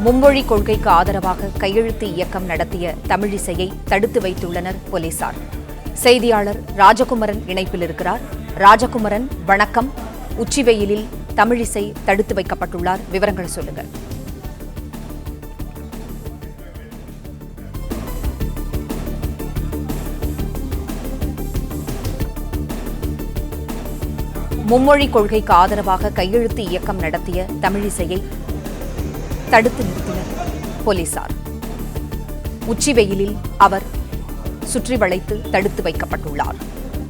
மும்மொழி கொள்கைக்கு ஆதரவாக கையெழுத்து இயக்கம் நடத்திய தமிழிசையை தடுத்து வைத்துள்ளனர் போலீசார். செய்தியாளர் ராஜகுமரன் இணைப்பில் இருக்கிறார். ராஜகுமரன், வணக்கம். உச்சிவெயிலில் தமிழிசை தடுத்து வைக்கப்பட்டுள்ளார். விவரங்கள் சொல்லுங்கள். மும்மொழி கொள்கைக்கு ஆதரவாக கையெழுத்து இயக்கம் நடத்திய தமிழிசையை தடுத்து நிறுத்தினர் போலீசார். உச்சிவெயிலில் அவர் சுற்றி வளைத்து தடுத்து வைக்கப்பட்டுள்ளார்.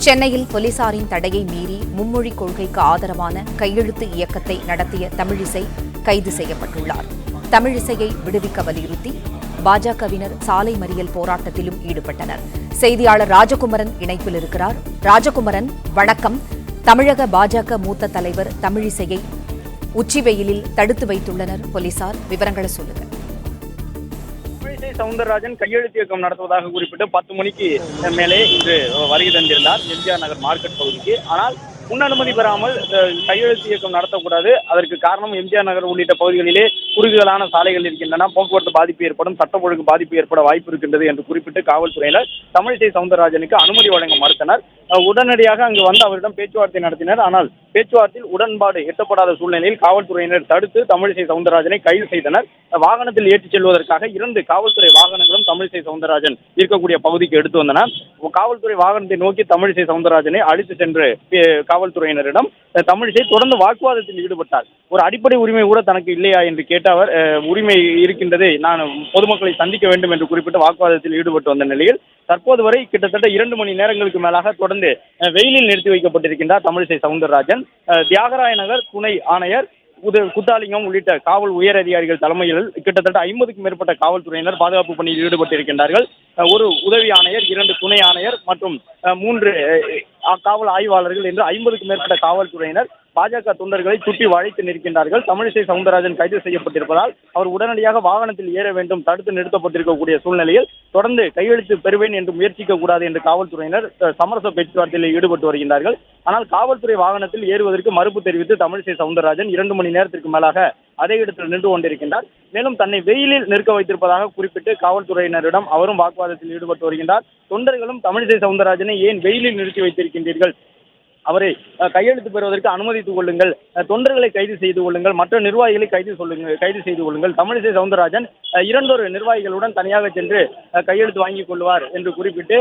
சென்னையில் போலீசாரின் தடையை மீறி மும்மொழி கொள்கைக்கு ஆதரவான கையெழுத்து இயக்கத்தை நடத்திய தமிழிசை கைது செய்யப்பட்டுள்ளார். தமிழிசையை விடுவிக்க வலியுறுத்தி பாஜகவினர் சாலை மறியல் போராட்டத்திலும் ஈடுபட்டனர். செய்தியாளர் ராஜகுமரன் இணைப்பில் இருக்கிறார். ராஜகுமரன், வணக்கம். தமிழக பாஜக மூத்த தலைவர் தமிழிசையை உச்சிவெயிலில் தடுத்து வைத்துள்ளனர் போலீசார். விவரங்களை சொல்லுங்கள். தமிழிசை சவுந்தரராஜன் கையெழுத்து இயக்கம் நடத்துவதாக குறிப்பிட்டு 10 மணிக்கு மேலே இன்று வருகை தந்திருந்தார் எம்ஜிஆர் நகர் மார்க்கெட் பகுதிக்கு. ஆனால் முன் அனுமதி பெறாமல் கையெழுத்து இயக்கம் நடத்தக்கூடாது. அதற்கு காரணம் எம்ஜிஆர் நகர் உள்ளிட்ட பகுதிகளிலே குறுகலான சாலைகள் இருக்கின்றன, போக்குவரத்து பாதிப்பு ஏற்படும், சட்டம் ஒழுங்கு பாதிப்பு ஏற்பட வாய்ப்பு இருக்கின்றது என்று குறிப்பிட்டு காவல்துறையினர் தமிழிசை சவுந்தரராஜனுக்கு அனுமதி வழங்க மறுத்தனர். உடனடியாக அங்கு வந்து அவரிடம் பேச்சுவார்த்தை நடத்தினர். ஆனால் பேச்சுவார்த்தையில் உடன்பாடு எட்டப்படாத சூழ்நிலையில் காவல்துறையினர் தடுத்து தமிழிசை சவுந்தரராஜனை கைது செய்தனர். வாகனத்தில் ஏற்றிச் செல்வதற்காக 2 காவல்துறை வாகனங்களும் தமிழிசை சவுந்தரராஜன் இருக்கக்கூடிய பகுதிக்கு எடுத்து வந்தனர். காவல்துறை வாகனத்தை நோக்கி தமிழிசை சவுந்தரராஜனை அழைத்து சென்று காவல்துறையினரிடம் தமிழிசை தொடர்ந்து வாக்குவாதத்தில் ஈடுபட்டார். ஒரு அடிப்படை உரிமை கூட தனக்கு இல்லையா என்று கேட்ட அவர், உரிமை இருக்கின்றது, நான் பொதுமக்களை சந்திக்க வேண்டும் என்று குறிப்பிட்டு வாக்குவாதத்தில் ஈடுபட்டு வந்த நிலையில் தற்போது வரை கிட்டத்தட்ட 2 மணி நேரங்களுக்கு மேலாக தொடர்ந்து வெயிலில் நிறுத்தி வைக்கப்பட்டிருக்கின்றார் தமிழிசை சவுந்தரராஜன். தியாகராய நகர் துணை ஆணையர் குத்தாலிங்கம் உள்ளிட்ட காவல் உயர் அதிகாரிகள் தலைமையில் கிட்டத்தட்ட 50க்கும் மேற்பட்ட காவல்துறையினர் பாதுகாப்பு பணியில் ஈடுபட்டிருக்கின்றார்கள். ஒரு உதவி ஆணையர், 2 துணை ஆணையர் மற்றும் 3 காவல் ஆய்வாளர்கள் என்று 50க்கும் மேற்பட்ட காவல்துறையினர் பாஜக தொண்டர்களை சுற்றி வளைத்து நிற்கின்றார்கள். தமிழிசை சவுந்தரராஜன் கைது செய்யப்பட்டிருப்பதால் அவர் உடனடியாக வாகனத்தில் ஏற வேண்டும், தடுத்து நிறுத்தப்பட்டிருக்கக்கூடிய சூழ்நிலையில் தொடர்ந்து கையெழுத்து பெறுவேன் என்று முயற்சிக்க கூடாது என்று காவல்துறையினர் சமரச பேச்சுவார்த்தையில் ஈடுபட்டு வருகின்றார்கள். ஆனால் காவல்துறை வாகனத்தில் ஏறுவதற்கு மறுப்பு தெரிவித்து தமிழிசை சவுந்தரராஜன் 2 மணி நேரத்திற்கு மேலாக அதே இடத்தில் நின்று கொண்டிருக்கின்றார். மேலும் தன்னை வெயிலில் நிற்க வைத்திருப்பதாக குறிப்பிட்டு காவல்துறையினரிடம் அவரும் வாக்குவாதத்தில் ஈடுபட்டு வருகின்றார். தொண்டர்களும் தமிழிசை சவுந்தரராஜனை ஏன் வெயிலில் நிறுத்தி வைத்திருக்கின்றீர்கள், அவரை கையெழுத்து பெறுவதற்கு அனுமதித்துக் கொள்ளுங்கள், தொண்டர்களை கைது செய்து கொள்ளுங்கள், மற்ற நிர்வாகிகளை கைது செய்து கொள்ளுங்கள், தமிழிசை சவுந்தரராஜன் 2 நிர்வாகிகளுடன் தனியாக சென்று கையெழுத்து வாங்கிக் கொள்வார் என்று குறிப்பிட்டு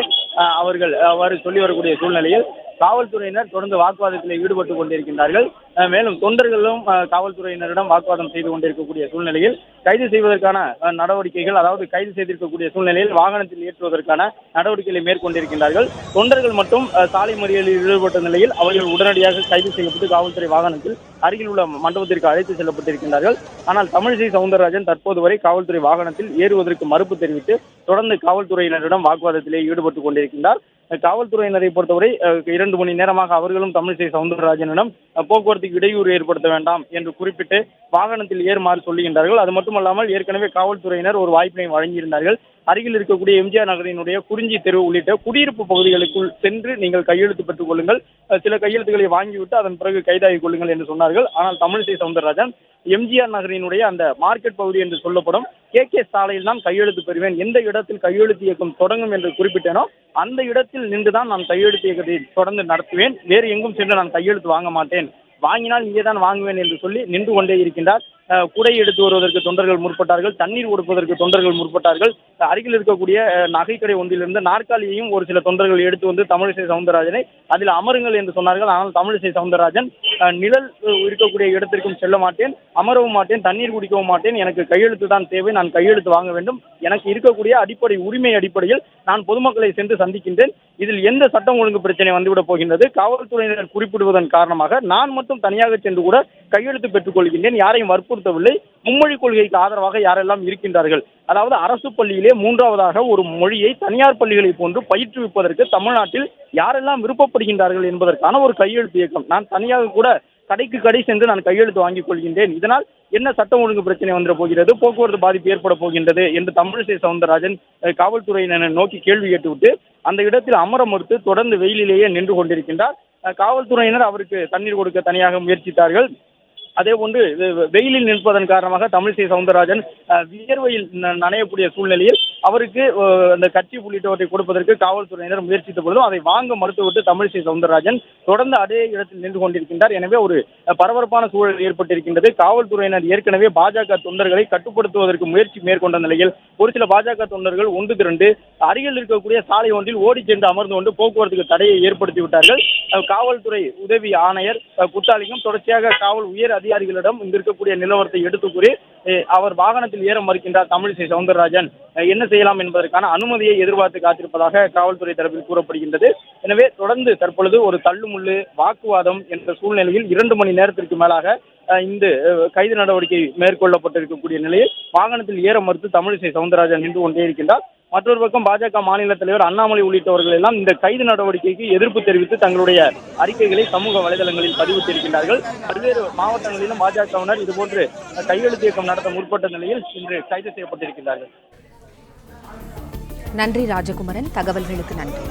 அவர்கள் அவ்வாறு சொல்லி வரக்கூடிய சூழ்நிலையில் காவல்துறையினர் தொடர்ந்து வாக்குவாதத்தில் ஈடுபட்டு கொண்டிருக்கின்றார்கள். மேலும் தொண்டர்களும் காவல்துறையினரிடம் வாக்குவாதம் செய்து கொண்டிருக்கக்கூடிய சூழ்நிலையில் கைது செய்வதற்கான நடவடிக்கைகள், அதாவது கைது செய்திருக்கக்கூடிய சூழ்நிலையில் வாகனத்தில் ஏற்றுவதற்கான நடவடிக்கைகளை மேற்கொண்டிருக்கின்றார்கள். தொண்டர்கள் மட்டும் சாலை மறியலில் ஈடுபட்ட நிலையில் அவர்கள் உடனடியாக கைது செய்யப்பட்டு காவல்துறை வாகனத்தில் அருகில் உள்ள மண்டபத்திற்கு அழைத்து செல்லப்பட்டிருக்கின்றார்கள். ஆனால் தமிழிசை சவுந்தரராஜன் தற்போது வரை காவல்துறை வாகனத்தில் ஏறுவதற்கு மறுப்பு தெரிவித்து தொடர்ந்து காவல்துறையினரிடம் வாக்குவாதத்திலே ஈடுபட்டு கொண்டிருக்கின்றார். காவல்துறையினரை பொறுத்தவரை 2 மணி நேரமாக அவர்களும் தமிழிசை சவுந்தரராஜனிடம் போக்குவரத்துக்கு இடையூறு ஏற்படுத்த வேண்டாம் என்று குறிப்பிட்டு வாகனத்தில் ஏறுமாறு சொல்லுகின்றார்கள். அது மட்டுமல்லாமல் ஏற்கனவே காவல்துறையினர் ஒரு வாய்ப்பினை வழங்கியிருந்தார்கள். அருகில் இருக்கக்கூடிய எம்ஜிஆர் நகரினுடைய குறிஞ்சி தெரு உள்ளிட்ட குடியிருப்பு பகுதிகளுக்குள் சென்று நீங்கள் கையெழுத்து பெற்றுக் கொள்ளுங்கள், சில கையெழுத்துக்களை வாங்கிவிட்டு அதன் பிறகு கைதாகிக் கொள்ளுங்கள் என்று சொன்னார்கள். ஆனால் தமிழிசை சவுந்தரராஜன் எம்ஜிஆர் நகரினுடைய அந்த மார்க்கெட் பகுதி என்று சொல்லப்படும் KK சாலையில் தான் கையெழுத்து பெறுவேன், எந்த இடத்தில் கையெழுத்து இயக்கம் தொடங்கும் என்று குறிப்பிட்டேனோ அந்த இடத்தில் நின்றுதான் நான் கையெழுத்து இயக்கத்தை தொடர்ந்து நடத்துவேன், வேறு எங்கும் சென்று நான் கையெழுத்து வாங்க மாட்டேன், வாங்கினால் இங்கே தான் வாங்குவேன் என்று சொல்லி நின்று கொண்டே இருக்கின்றார். குடை எடுத்து வருவதற்கு தொண்டர்கள் முற்பட்டார்கள், தண்ணீர் கொடுப்பதற்கு தொண்டர்கள் முற்பட்டார்கள். அருகில் இருக்கக்கூடிய நகைக்கடை ஒன்றிலிருந்து நாற்காலியையும் ஒரு சில தொண்டர்கள் எடுத்து வந்து தமிழிசை சவுந்தரராஜனை அதில் அமருங்கள் என்று சொன்னார்கள். ஆனால் தமிழிசை சவுந்தரராஜன் நிழல் இருக்கக்கூடிய இடத்திற்கும் செல்ல மாட்டேன், அமரவும் மாட்டேன், தண்ணீர் குடிக்கவும் மாட்டேன், எனக்கு கையெழுத்து தான் தேவை, நான் கையெழுத்து வாங்க வேண்டும், எனக்கு இருக்கக்கூடிய அடிப்படை உரிமை அடிப்படையில் நான் பொதுமக்களை சென்று சந்திக்கின்றேன், இதில் எந்த சட்டம் ஒழுங்கு பிரச்சனை வந்துவிடப் போகின்றது, காவல்துறையினர் குறிப்பிடுவதன் காரணமாக நான் மட்டும் தனியாக சென்று கூட கையெழுத்து பெற்றுக் கொள்கின்றேன், யாரையும் வற்புறுத்தவில்லை, மும்மொழி கொள்கைக்கு ஆதரவாக யாரெல்லாம் இருக்கின்றார்கள், அதாவது அரசு பள்ளியிலே 3வதாக ஒரு மொழியை தனியார் பள்ளிகளை போன்று பயிற்றுவிப்பதற்கு தமிழ்நாட்டில் யாரெல்லாம் விருப்பப்படுகின்றார்கள் என்பதற்கான ஒரு கையெழுத்து இயக்கம், நான் தனியாக கூட கடைக்கு கடை சென்று நான் கையெழுத்து வாங்கிக் கொள்கின்றேன், இதனால் என்ன சட்டம் ஒழுங்கு பிரச்சனை வந்துட போகிறது, போக்குவரத்து பாதிப்பு ஏற்பட போகின்றது என்று தமிழிசை சவுந்தரராஜன் காவல்துறையினரை நோக்கி கேள்வி கேட்டுவிட்டு அந்த இடத்தில் அமர மறுத்து தொடர்ந்து வெயிலிலேயே நின்று கொண்டிருக்கின்றார். காவல்துறையினர் அவருக்கு தண்ணீர் கொடுக்க தனியாக முயற்சித்தார்கள். அதே போன்று வெயிலில் நிற்பதன் காரணமாக தமிழிசை சவுந்தரராஜன் வியர்வையில் நனையக்கூடிய சூழ்நிலையில் அவருக்கு அந்த கட்சி உள்ளிட்டவற்றை கொடுப்பதற்கு காவல்துறையினர் முயற்சித்த பொழுதும் அதை வாங்க மறுத்துவிட்டு தமிழிசை சவுந்தரராஜன் தொடர்ந்து அதே இடத்தில் நின்று கொண்டிருக்கின்றார். எனவே ஒரு பரபரப்பான சூழல் ஏற்பட்டிருக்கின்றது. காவல்துறையினர் ஏற்கனவே பாஜக தொண்டர்களை கட்டுப்படுத்துவதற்கு முயற்சி மேற்கொண்ட நிலையில் ஒரு சில பாஜக தொண்டர்கள் ஒன்று திரண்டு அருகில் இருக்கக்கூடிய சாலை ஒன்றில் ஓடி சென்று அமர்ந்து கொண்டு போக்குவரத்துக்கு தடையை ஏற்படுத்தி விட்டார்கள். காவல்துறை உதவி ஆணையர் குத்தாலிங்கம் தொடர்ச்சியாக காவல் உயர் அதிகாரிகளிடம் இங்கு இருக்கக்கூடிய நிலவரத்தை எடுத்துக் கூறி அவர் வாகனத்தில் ஏற மறுக்கின்றார். தமிழிசை சவுந்தரராஜன் என்ன செய்யலாம் என்பதற்கான அனுமதியை எதிர்பார்த்து காத்திருப்பதாக காவல்துறை தரப்பில் கூறப்படுகின்றது. எனவே தொடர்ந்து தற்பொழுது ஒரு தள்ளுமுள்ளு வாக்குவாதம் என்ற சூழ்நிலையில் 2 மணி நேரத்திற்கு மேலாக இந்த கைது நடவடிக்கை மேற்கொள்ளப்பட்டிருக்கக்கூடிய நிலையில் வாகனத்தில் ஏற மறுத்து தமிழிசை சவுந்தரராஜன் நின்று கொண்டே இருக்கின்றார். மற்றொரு பக்கம் பாஜக மாநில தலைவர் அண்ணாமலை உள்ளிட்டவர்கள் எல்லாம் இந்த கைது நடவடிக்கைக்கு எதிர்ப்பு தெரிவித்து தங்களுடைய அறிக்கைகளை சமூக வலைதளங்களில் பதிவிட்டிருக்கின்றார்கள். பல்வேறு மாவட்டங்களிலும் பாஜகவினர் இதுபோன்று கையெழுத்து இயக்கம் நடத்த முற்பட்ட நிலையில் இன்று கைது செய்யப்பட்டிருக்கிறார்கள். நன்றி ராஜகுமரன், தகவல்களுக்கு நன்றி.